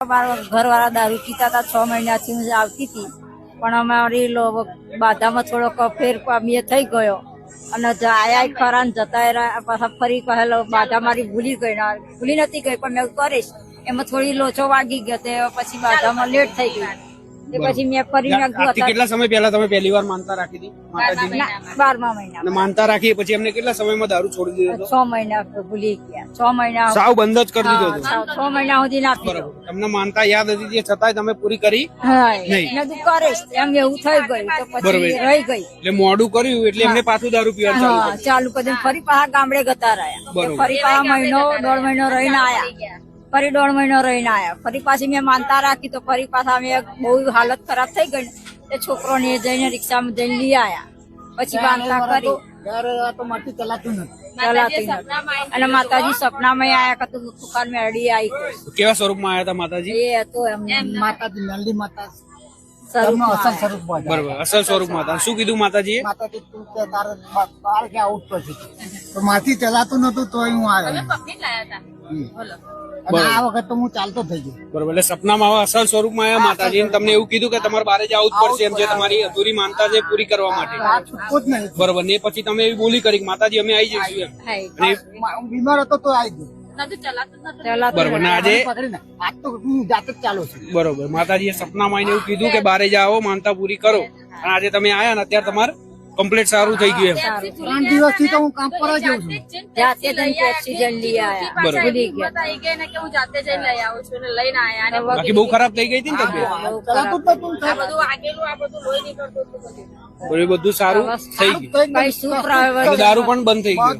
ઘરવાળા દારૂ પીતા હતા 6 મહિનાથી હું આવતી હતી, પણ અમારી બાધામાં થોડોક ફેર પામીએ થઈ ગયો અને આયા ખરા ને જતા રહ્યા. પાછા ફરી કહેલો બાધા મારી ભૂલી નથી ગઈ, પણ મેં કરીશ એમાં થોડી લોચો વાગી ગયો તે પછી બાધામાં લેટ થઈ ગઈ. પછી મેં ફરી કેટલા સમય પહેલા તમે પહેલી વાર માનતા રાખી હતી માતાજીની? 12મા મહિના માનતા રાખી પછી એમને કેટલા સમયમાં દારૂ છોડી દીધો? 6 મહિના ભૂલી ગયા. 6 મહિના સાવ બંધ જ કરી દીધો? 6 મહિના સુધી ના પીધો. તમને માનતા યાદ હતી છતાંય તમે પૂરી કરી નહીં? મેં તું કરીશ એમ એવું થઈ ગયું તો પછી રહી ગઈ. એટલે મોડું કર્યું એટલે એમને પાછું દારૂ પીવાનું ચાલુ કરી. ફરી પાછા ગામડે જતા રહ્યા. ફરી પાછા મહિનો 1.5 મહિનો રહીને આયા. ફરી 1.5 મહિનો રહીને આયા. ફરી પાછી મેં માનતા રાખી તો ફરી પાછા અમે બહુ હાલત ખરાબ થઈ ગઈ તે છોકરો ને જઈને રિક્ષામાં જઈને લઈ આયા. પછી માનતા કરી ચલાતી નથી. અને માતાજી સપનામાં આયા કે તું દુકાન મેળવી આવી. કેવા સ્વરૂપમાં આયા હતા માતાજી? એ હતો માતાજી નંદી માતા સ્વરૂપ અસલ સ્વરૂપ બરોબર, અસલ સ્વરૂપમાં હતા. શું કીધું માતાજીએ? માતાજી તું કે તારે બાર ક્યાં આઉટ પછી તો માથી ચલાતું નતું તો હું આવ્યો. અને આ વખત તો હું ચાલતો થઈ ગયો. બરોબર, એટલે સપનામાં આવા અસલ સ્વરૂપમાં આયા માતાજી ને તમને એવું કીધું કે તમારે બારે જવું જ પડશે એમ, જે તમારી અધૂરી માનતા છે પૂરી કરવા માટે. આ છૂટકો જ નહીં. બરોબર, ને પછી તમે એવી બોલી કરી કે માતાજી અમે આવી જઈશું એમ. અને હું બીમાર હતો તો આવી ગયો. બરોબર, ને આજે પકડીને આજ તો હું જાતે જ ચાલુ છું. બરોબર, માતાજીએ સપનામાં આવીને એવું કીધું કે બારે જાઓ માનતા પૂરી કરો, અને આજે તમે આયા ને અત્યારે તમારે કમ્પ્લીટ સારું થઈ ગયું એમ. 3 દિવસથી તો હું કામ પર જ જઉં છું. જાતે જઈને ઓક્સિજન લઈ આયા. ભૂલી ગયા. બાકી બહુ ખરાબ થઈ ગઈ હતી ને તબિયત? ચલાતું જ નતું. બરોબર, બધું સારું થઈ ગયું. કઈ શું પ્રાઇવેટ દારૂ પણ બંધ થઈ ગયું.